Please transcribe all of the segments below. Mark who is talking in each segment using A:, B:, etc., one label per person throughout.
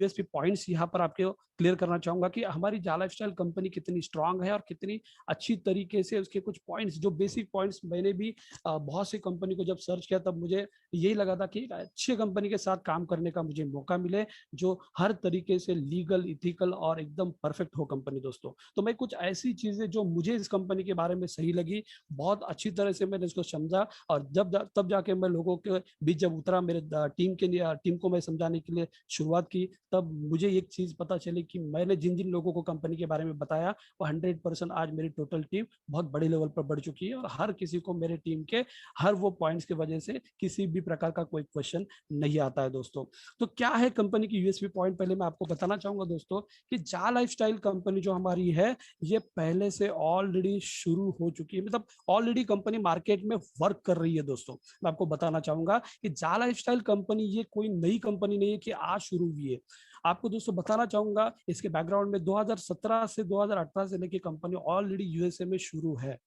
A: USP points यहाँ पर आपके क्लियर करना चाहूंगा कि हमारी जाला लाइफस्टाइल कंपनी कितनी स्ट्रांग है और कितनी अच्छी तरीके से उसके कुछ पॉइंट्स, जो बेसिक पॉइंट्स मैंने भी बहुत सी कंपनी को जब सर्च किया तब मुझे यही लगा था कि एक अच्छी कंपनी के साथ काम करने का मुझे मौका मिले, जो हर तरीके से लीगल, इथिकल और एकदम परफेक्ट हो कंपनी दोस्तों। तो मैं कुछ ऐसी चीजें जो मुझे इस कंपनी के बारे में सही लगी, बहुत अच्छी तरह से मैंने इसको समझा, और तब जाके मैं लोगों के बीच जब उतरा, मेरे टीम को मैं समझाने के लिए शुरुआत की, तब मुझे एक चीज पता चली कि मैंने जिन जिन लोगों को कंपनी के बारे में बताया वो 100% आज मेरी टोटल टीम बहुत बड़े लेवल पर बढ़ चुकी है, और हर किसी को मेरे टीम के हर वो पॉइंट्स की वजह से किसी भी प्रकार का कोई क्वेश्चन नहीं आता है दोस्तों। तो क्या है कंपनी की यूएसपी पॉइंट, पहले मैं आपको बताना चाहूंगा दोस्तों कि जा लाइफस्टाइल कंपनी जो हमारी है, ये पहले से ऑलरेडी शुरू हो चुकी है, मतलब ऑलरेडी कंपनी मार्केट में वर्क कर रही है दोस्तों। मैं आपको बताना चाहूंगा कि जा लाइफस्टाइल कंपनी ये कोई नई कंपनी नहीं है कि आज शुरू हुई है। आपको दोस्तों बताना चाहूंगा इसके बैकग्राउंड में 2017 से 2018 से लेके कंपनी ऑलरेडी यूएसए में शुरू है।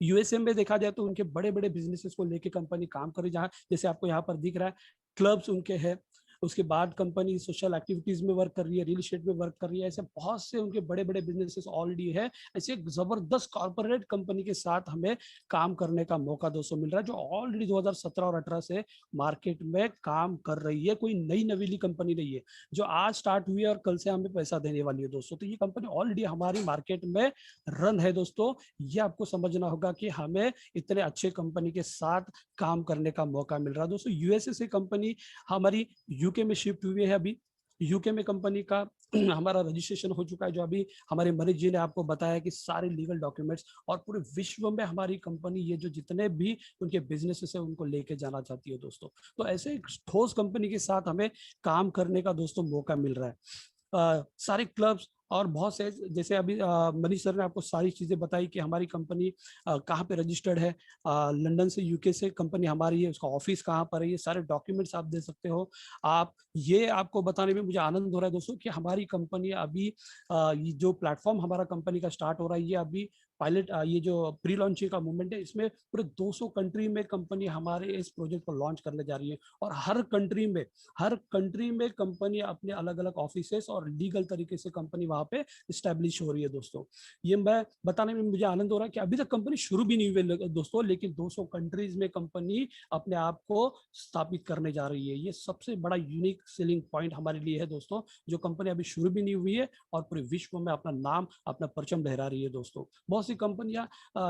A: यूएसए में देखा जाए तो उनके बड़े बड़े बिजनेसेस को लेके कंपनी काम कर रही है, जहाँ जैसे आपको यहाँ पर दिख रहा है क्लब्स उनके हैं, उसके बाद कंपनी सोशल एक्टिविटीज में वर्क कर रही है, रियल एस्टेट में वर्क कर रही है, ऐसे बहुत से उनके बड़े बड़े बिजनेसेस ऑलरेडी है। ऐसे एक जबरदस्त कॉर्पोरेट कंपनी के साथ हमें काम करने का मौका दोस्तों मिल रहा है, जो ऑलरेडी 2017 और 18 से मार्केट में काम कर रही है, कोई नई नवीली कंपनी नहीं है जो आज स्टार्ट हुई है और कल से हमें पैसा देने वाली है दोस्तों। तो ये कंपनी ऑलरेडी हमारी मार्केट में रन है दोस्तों। ये आपको समझना होगा कि हमें इतने अच्छे कंपनी के साथ काम करने का मौका मिल रहा है दोस्तों। यूएसए से कंपनी हमारी यूके में शिफ्ट हुई है अभी। यूके में कंपनी का हमारा रजिस्ट्रेशन हो चुका है, जो अभी हमारे मनीष जी ने आपको बताया कि सारे लीगल डॉक्यूमेंट्स, और पूरे विश्व में हमारी कंपनी ये जो जितने भी उनके बिजनेसेस है उनको लेके जाना चाहती है दोस्तों। तो ऐसे एक ठोस कंपनी के साथ हमें काम करने का दोस्तों मौका मिल रहा है। सारे क्लब्स और बहुत से, जैसे अभी मनीष सर ने आपको सारी चीजें बताई कि हमारी कंपनी कहाँ पे रजिस्टर्ड है, लंदन से यूके से कंपनी हमारी है, उसका ऑफिस कहाँ पर है, ये सारे डॉक्यूमेंट्स आप दे सकते हो। आप ये आपको बताने में मुझे आनंद हो रहा है दोस्तों कि हमारी कंपनी अभी ये जो प्लेटफॉर्म हमारा कंपनी का स्टार्ट हो रहा है, ये अभी पायलट, ये जो प्री लॉन्चिंग का मूवमेंट है, इसमें पूरे 200 कंट्री में कंपनी हमारे इस प्रोजेक्ट को लॉन्च करने जा रही है, और हर कंट्री में कंपनी अपने अलग अलग ऑफिसेस और लीगल तरीके से कंपनी वहां पे स्टैब्लिश हो रही है दोस्तों। ये मैं बताने में मुझे आनंद हो रहा है कि अभी तक कंपनी शुरू भी नहीं हुई दोस्तों, लेकिन 200 कंट्रीज में कंपनी अपने आप को स्थापित करने जा रही है। ये सबसे बड़ा यूनिक सेलिंग पॉइंट हमारे लिए है दोस्तों, जो कंपनी अभी शुरू भी नहीं हुई है और पूरे विश्व में अपना नाम, अपना परचम लहरा रही है दोस्तों। बहुत सी कंपनियां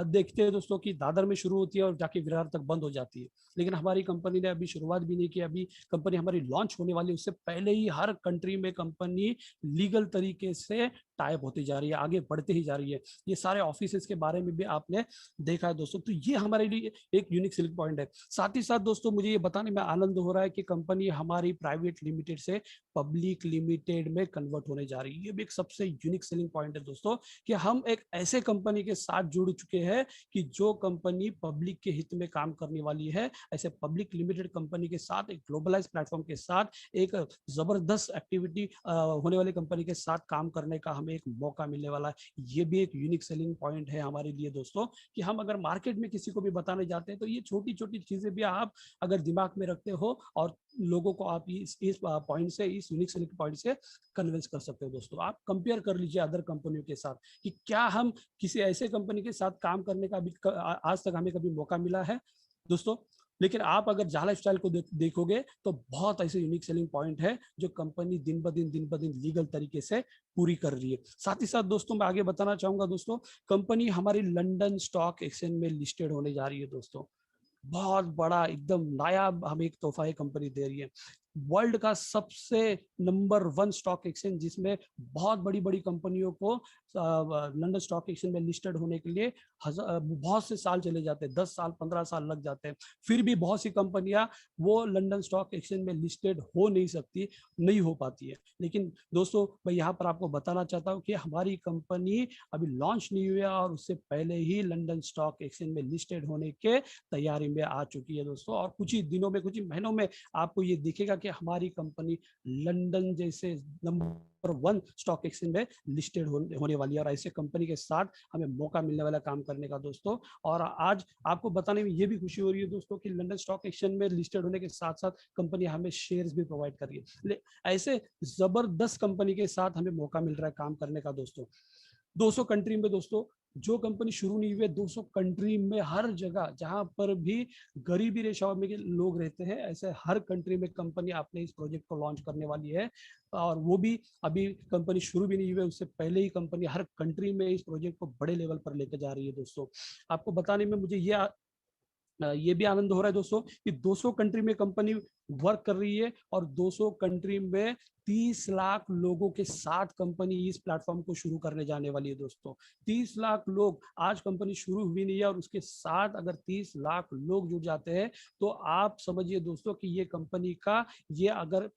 A: देखते हैं दोस्तों कि दादर में शुरू होती है और जाके विरार तक बंद हो जाती है, लेकिन हमारी कंपनी ने अभी शुरुआत भी नहीं की। अभी कंपनी हमारी लॉन्च होने वाली, उससे पहले ही हर कंट्री में कंपनी लीगल तरीके से टाइप होती जा रही है, आगे बढ़ते ही जा रही है। ये सारे ऑफिसेस के बारे में भी आपने देखा है दोस्तों। तो ये हमारे लिए एक यूनिक सेलिंग पॉइंट है। साथ ही साथ दोस्तों मुझे ये बताने में आनंद हो रहा है कि कंपनी हमारी प्राइवेट लिमिटेड से पब्लिक लिमिटेड में कन्वर्ट होने जा रही है। ये भी एक सबसे यूनिक सेलिंग पॉइंट है दोस्तों, कि हम एक ऐसे कंपनी के साथ जुड़ चुके हैं कि जो कंपनी पब्लिक के हित में काम करने वाली है। ऐसे पब्लिक लिमिटेड कंपनी के साथ, एक ग्लोबलाइज प्लेटफॉर्म के साथ, एक जबरदस्त एक्टिविटी होने वाली कंपनी के साथ काम करने का हमें एक मौका मिलने वाला है। ये भी एक यूनिक सेलिंग पॉइंट है हमारे लिए दोस्तों, कि हम अगर मार्केट में किसी को भी बताने जाते हैं तो ये छोटी छोटी चीजें भी आप अगर दिमाग में रखते हो और लोगों को आप इस पॉइंट से, इस यूनिक सेलिंग पॉइंट से कन्विंस कर सकते हो दोस्तों। आप कंपेयर कर लीजिए अदर कंपनियों के साथ कि क्या हम किसी ऐसे कंपनी के साथ काम करने का अभी आज तक हमें कभी मौका मिला है दोस्तों। लेकिन आप अगर जा लाइफस्टाइल को देखोगे तो बहुत ऐसे यूनिक सेलिंग पॉइंट है जो कंपनी दिन ब दिन लीगल तरीके से पूरी कर रही है। साथ ही साथ दोस्तों मैं आगे बताना चाहूंगा दोस्तों, कंपनी हमारी लंदन स्टॉक एक्सचेंज में लिस्टेड होने जा रही है दोस्तों। बहुत बड़ा एकदम नायाब हमें एक तोहफा है कंपनी दे रही है। वर्ल्ड का सबसे नंबर 1 स्टॉक एक्सचेंज, जिसमें बहुत बड़ी बड़ी कंपनियों को लंदन स्टॉक एक्सचेंज में लिस्टेड होने के लिए बहुत से साल चले जाते हैं, 10 साल 15 साल लग जाते हैं। फिर भी बहुत सी कंपनियां वो लंदन स्टॉक एक्सचेंज में लिस्टेड हो नहीं सकती, नहीं हो पाती है। लेकिन दोस्तों मैं यहाँ पर आपको बताना चाहता हूँ कि हमारी कंपनी अभी लॉन्च नहीं हुई है और उससे पहले ही लंदन स्टॉक एक्सचेंज में लिस्टेड होने के तैयारी में आ चुकी है दोस्तों। और कुछ ही दिनों में, कुछ ही महीनों में आपको ये दिखेगा कि हमारी कंपनी लंदन जैसे नंबर 1 स्टॉक एक्सचेंज में लिस्टेड होने वाली है, और ऐसे कंपनी के साथ हमें मौका मिलने वाला काम करने का दोस्तों। और आज आपको बताने में ये भी खुशी हो रही है दोस्तों कि लंदन स्टॉक एक्सचेंज में लिस्टेड होने के साथ साथ कंपनी हमें शेयर्स भी प्रोवाइड कर रही है। ऐसे जबरदस्त कंपनी के साथ हमें मौका मिल रहा है काम करने का दोस्तों। 200 कंट्री में दोस्तों, जो कंपनी शुरू नहीं हुई है, 200 कंट्री में हर जगह जहां पर भी गरीबी रेशा में के लोग रहते हैं, ऐसे हर कंट्री में कंपनी अपने इस प्रोजेक्ट को लॉन्च करने वाली है। और वो भी अभी कंपनी शुरू भी नहीं हुई है, उससे पहले ही कंपनी हर कंट्री में इस प्रोजेक्ट को बड़े लेवल पर लेकर जा रही है दोस्तों। आपको बताने में मुझे ये भी आनंद हो रहा है दोस्तों कि 200 कंट्री में कंपनी वर्क कर रही है, और 200 कंट्री में 30 लाख लोगों के साथ कंपनी इस प्लेटफॉर्म को शुरू करने जाने वाली है दोस्तों। 30 लाख लोग, आज कंपनी शुरू हुई नहीं है और उसके साथ अगर 30 लाख लोग जुड़ जाते हैं, तो आप समझिए दोस्तों कि ये कंपनी का, ये अगर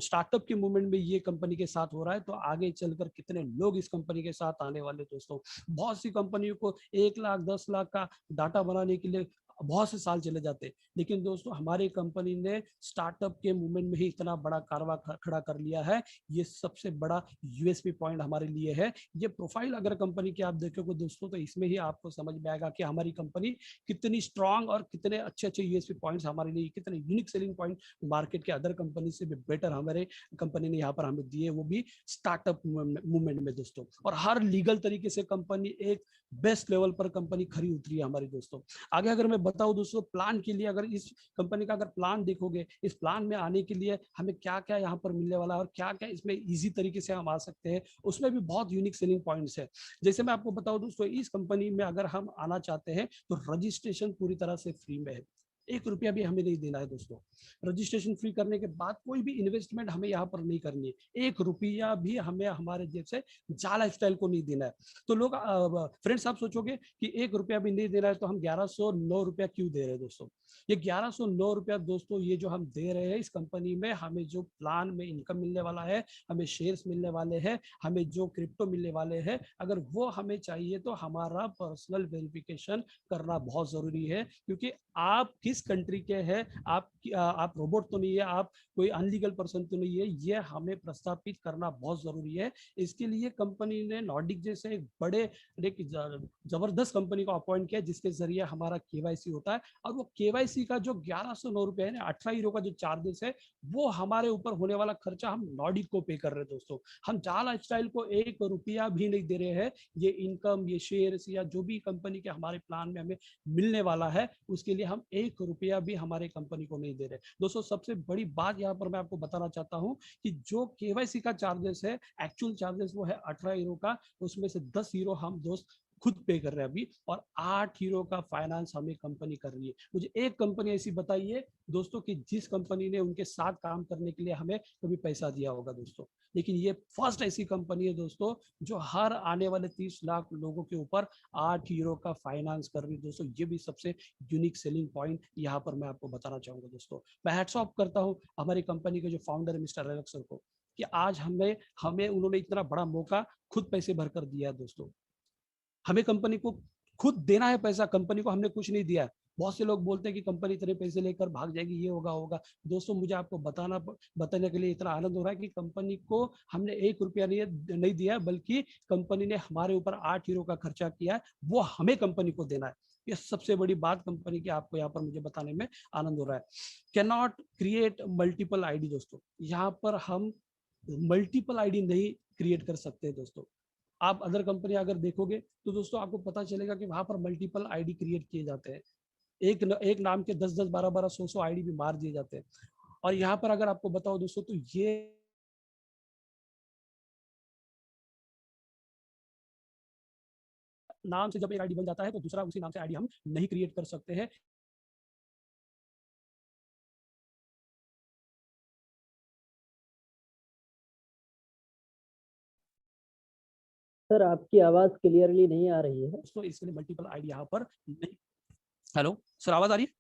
A: स्टार्टअप के मूवमेंट में ये कंपनी के साथ हो रहा है, तो आगे चलकर कितने लोग इस कंपनी के साथ आने वाले दोस्तों। बहुत सी कंपनियों को 1 लाख 10 लाख का डाटा बनाने के लिए बहुत से साल चले जाते, लेकिन दोस्तों हमारी कंपनी ने स्टार्टअप के मूवमेंट में ही इतना बड़ा कारवा खड़ा कर लिया है। ये सबसे बड़ा यूएसपी पॉइंट हमारे लिए है। ये प्रोफाइल अगर कंपनी की आप देखोगे दोस्तों, तो इसमें ही आपको समझ में आएगा कि हमारी कंपनी कितनी स्ट्रांग और कितने अच्छे अच्छे यूएसपी पॉइंट्स हमारे लिए, कितने यूनिक सेलिंग पॉइंट मार्केट के अदर कंपनी से भी बेटर हमारे कंपनी ने यहाँ पर हमें दिए, वो भी स्टार्टअप मूवमेंट में दोस्तों। और हर लीगल तरीके से कंपनी एक बेस्ट लेवल पर कंपनी खरी उतरी है हमारी दोस्तों। आगे अगर मैं बताऊं दोस्तों, प्लान के लिए, अगर इस कंपनी का अगर प्लान देखोगे, इस प्लान में आने के लिए हमें क्या क्या यहाँ पर मिलने वाला है और क्या क्या इसमें इजी तरीके से हम आ सकते हैं, उसमें भी बहुत यूनिक सेलिंग पॉइंट्स है। जैसे मैं आपको बताऊं दोस्तों, इस कंपनी में अगर हम आना चाहते हैं तो रजिस्ट्रेशन पूरी तरह से फ्री में है। 1 रुपया भी हमें नहीं देना है दोस्तों। रजिस्ट्रेशन फ्री करने के बाद कोई भी इन्वेस्टमेंट हमें यहाँ पर नहीं करनी है। 1 रुपया भी हमें हमारे जेब से जा लाइफस्टाइल को नहीं देना है। तो लोग, फ्रेंड्स, आप सोचोगे कि 1 रुपया भी नहीं देना है तो हम 1109 रुपया क्यों दे रहे हैं दोस्तों। ये 1109 रुपया दोस्तों, ये जो हम दे रहे हैं इस कंपनी में, हमें जो प्लान में इनकम मिलने वाला है, हमें शेयर्स मिलने वाले हैं, हमें जो क्रिप्टो मिलने वाले हैं, अगर वो हमें चाहिए तो हमारा पर्सनल वेरिफिकेशन करना बहुत जरूरी है। क्योंकि आप किस कंट्री के हैं, आप रोबोट तो नहीं है, आप कोई अनलीगल पर्सन तो नहीं है, ये हमें प्रस्तापित करना बहुत जरूरी है। इसके लिए कंपनी ने नॉर्डिक जैसे एक बड़े, एक जबरदस्त कंपनी को अपॉइंट किया, जिसके जरिए हमारा केवाईसी होता है। और वो केवाईसी का जो 1109 रुपए है, 18 यूरो का जो चार्जेस है, वो हमारे ऊपर होने वाला खर्चा हम नॉर्डिक को पे कर रहे हैं दोस्तों। हम जा लाइफस्टाइल को 1 रुपया भी नहीं दे रहे हैं। ये इनकम, ये शेयर्स या जो भी कंपनी के हमारे प्लान में हमें मिलने वाला है, उसके लिए हम 1 रुपया भी हमारे कंपनी को नहीं दे रहे दोस्तों। सबसे बड़ी बात यहाँ पर मैं आपको बताना चाहता हूँ कि जो केवाईसी का चार्जेस है, एक्चुअल चार्जेस वो है 18 यूरो का, उसमें से 10 यूरो हम दोस्त खुद पे कर रहे हैं अभी, और 8 यूरो का फाइनेंस हमें कंपनी कर रही है। मुझे एक कंपनी ऐसी बताइए दोस्तों कि जिस कंपनी ने उनके साथ काम करने के लिए हमें कभी पैसा दिया होगा दोस्तों। लेकिन ये फर्स्ट ऐसी कंपनी है दोस्तों, जो हर आने वाले 30 लाख लोगों के ऊपर 8 यूरो का फाइनेंस कर रही है दोस्तों। ये भी सबसे यूनिक सेलिंग पॉइंट यहाँ पर मैं आपको बताना चाहूंगा दोस्तों। मैं हैट्स ऑफ करता हूँ हमारी कंपनी के जो फाउंडर मिस्टर एलेक्स सर को, कि आज हमें हमें उन्होंने इतना बड़ा मौका खुद पैसे भर कर दिया है दोस्तों। हमें कंपनी को खुद देना है पैसा, कंपनी को हमने कुछ नहीं दिया है। बहुत से लोग बोलते हैं कि कंपनी इतने पैसे लेकर भाग जाएगी, ये होगा होगा। दोस्तों, मुझे आपको बताने के लिए इतना आनंद हो रहा है कि कंपनी को हमने 1 रुपया नहीं दिया, बल्कि कंपनी ने हमारे ऊपर 8 यूरो का खर्चा किया है, वो हमें कंपनी को देना है। ये सबसे बड़ी बात कंपनी की आपको यहाँ पर मुझे बताने में आनंद हो रहा है। Can not create multiple ID दोस्तों, यहाँ पर हम मल्टीपल आईडी नहीं क्रिएट कर सकते दोस्तों। आप अदर कंपनी अगर देखोगे तो दोस्तों आपको पता चलेगा कि वहां पर मल्टीपल आईडी क्रिएट किए जाते हैं। एक नाम के 10-10, 12-12, 100-100 आईडी भी मार दिए जाते हैं। और यहाँ पर अगर आपको बताओ दोस्तों, तो ये नाम से जब एक आईडी बन जाता है तो दूसरा उसी नाम से आईडी हम नहीं क्रिएट कर सकते हैं।
B: सर, आपकी आवाज क्लियरली नहीं आ रही है
A: दोस्तों, इसके लिए मल्टीपल आईडी यहाँ पर नहीं। हेलो सर, आवाज आ रही है?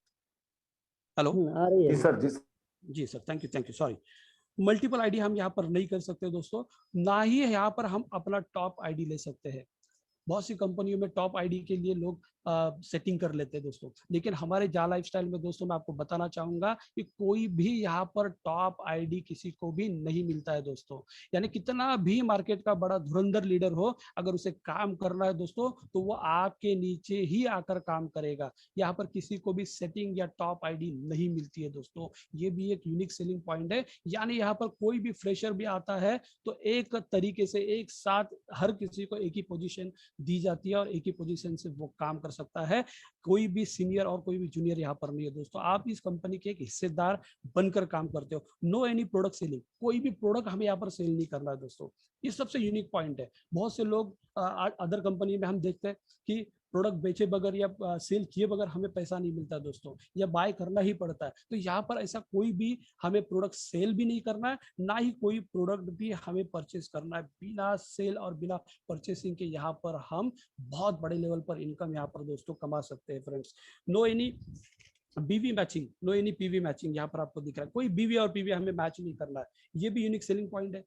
A: हेलो,
B: आ रही है
C: जी सर, जी सर।
A: जी sir, thank you, sorry. Multiple ID हम यहाँ पर नहीं कर सकते दोस्तों, ना ही यहाँ पर हम अपना टॉप आईडी ले सकते हैं। बहुत सी कंपनियों में टॉप आईडी के लिए लोग सेटिंग कर लेते हैं दोस्तों। लेकिन हमारे जा लाइफस्टाइल में दोस्तों मैं आपको बताना चाहूंगा कि कोई भी यहाँ पर टॉप आईडी किसी को भी नहीं मिलता है दोस्तों। यानी कितना भी मार्केट का बड़ा धुरंधर लीडर हो, अगर उसे काम करना है दोस्तों तो वो आपके नीचे ही आकर काम करेगा। यहाँ पर किसी को भी सेटिंग या टॉप आईडी नहीं मिलती है दोस्तों। ये भी एक यूनिक सेलिंग पॉइंट है। यानी यहाँ पर कोई भी फ्रेशर भी आता है तो एक तरीके से एक साथ हर किसी को एक ही पोजीशन दी जाती है और एक ही पोजीशन से वो काम कर सकता है। कोई भी सीनियर और कोई भी जूनियर यहाँ पर नहीं है दोस्तों। आप इस कंपनी के एक हिस्सेदार बनकर काम करते हो। नो एनी प्रोडक्ट सेलिंग, कोई भी प्रोडक्ट हमें यहाँ पर सेल नहीं करना है दोस्तों। ये सबसे यूनिक पॉइंट है। बहुत से लोग अदर कंपनी में हम देखते हैं कि प्रोडक्ट बेचे बगैर या सेल किए बगैर हमें पैसा नहीं मिलता दोस्तों, या बाय करना ही पड़ता है। तो यहाँ पर ऐसा कोई भी हमें प्रोडक्ट सेल भी नहीं करना है, ना ही कोई प्रोडक्ट भी हमें परचेस करना है। बिना सेल और बिना परचेसिंग के यहाँ पर हम बहुत बड़े लेवल पर इनकम यहाँ पर दोस्तों कमा सकते हैं friends. No any BV matching, no any PV matching, यहाँ पर आपको दिख रहा है कोई बीवी और पीवी हमें मैच नहीं करना है। ये भी यूनिक सेलिंग पॉइंट है।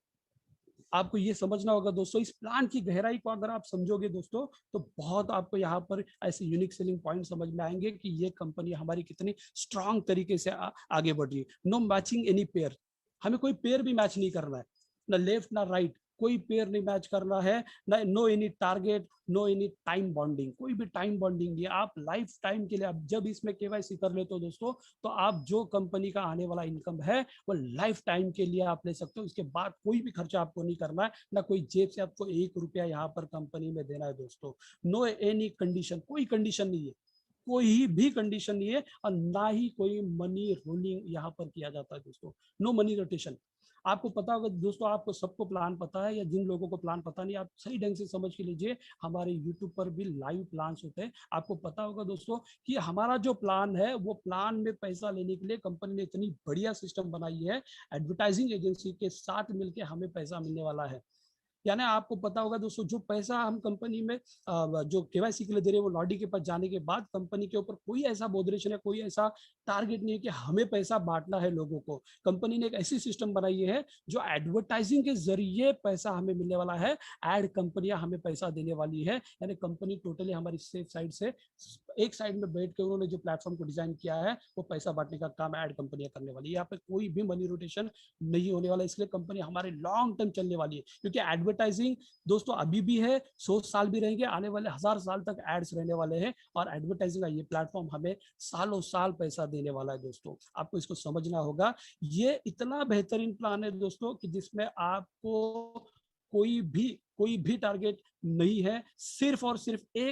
A: आपको ये समझना होगा दोस्तों, इस प्लान की गहराई को अगर आप समझोगे दोस्तों तो बहुत आपको यहाँ पर ऐसे यूनिक सेलिंग पॉइंट समझ में आएंगे कि ये कंपनी हमारी कितनी स्ट्रांग तरीके से आगे बढ़ रही है। नो मैचिंग एनी पेयर, हमें कोई पेयर भी मैच नहीं करना है, ना लेफ्ट ना राइट, कोई पेयर नहीं मैच करना है। ना no any target, no any time bonding, कोई भी टाइम बॉन्डिंग नहीं है। आप लाइफ टाइम के लिए आप जब इसमें केवाईसी कर लेते हो दोस्तों तो आप जो कंपनी का आने वाला इनकम है वो लाइफ टाइम के लिए आप ले सकते हो। इसके बाद कोई भी खर्चा आपको नहीं करना है, ना कोई जेब से आपको 1 रुपया यहाँ पर कंपनी में देना है दोस्तों। नो एनी कंडीशन, कोई कंडीशन नहीं है, कोई भी कंडीशन नहीं है, और ना ही कोई मनी रोलिंग यहाँ पर किया जाता है दोस्तों। No money rotation. आपको पता होगा दोस्तों, आपको सबको प्लान पता है, या जिन लोगों को प्लान पता नहीं आप सही ढंग से समझ के लीजिए, हमारे यूट्यूब पर भी लाइव प्लान्स होते हैं। आपको पता होगा दोस्तों कि हमारा जो प्लान है वो प्लान में पैसा लेने के लिए कंपनी ने इतनी बढ़िया सिस्टम बनाई है। एडवर्टाइजिंग एजेंसी के साथ मिलकर हमें पैसा मिलने वाला है। यानी आपको पता होगा दोस्तों, जो पैसा हम कंपनी में जो केवाईसी के लिए दे रहे हैं वो लॉडी के पास जाने के बाद कंपनी के ऊपर कोई ऐसा बोदरेशन है, कोई ऐसा टारगेट नहीं है कि हमें पैसा बांटना है लोगों को। कंपनी ने एक ऐसी सिस्टम बनाई है जो एडवर्टाइजिंग के जरिए पैसा हमें मिलने वाला है। एड कंपनियां हमें पैसा देने वाली है। यानी कंपनी टोटली हमारी सेफ साइड से एक साइड में बैठ के उन्होंने जो प्लेटफॉर्म को डिजाइन किया है वो पैसा बांटने का काम एड कंपनियां करने वाली है। यहाँ पे कोई भी मनी रोटेशन नहीं होने वाला, इसलिए कंपनी हमारे लॉन्ग टर्म चलने वाली है। क्योंकि एडवर्टाइजिंग दोस्तों अभी भी है, 100 साल भी रहेंगे, आने वाले 1000 साल तक एड्स रहने वाले हैं, और एडवर्टाइजिंग का ये प्लेटफॉर्म हमें सालों साल पैसा देने वाला है दोस्तों। आपको इसको समझना होगा। ये इतना बेहतरीन प्लान है दोस्तों कि जिसमें आपको कोई भी टारगेट नहीं है, सिर्फ और सिर्फ एक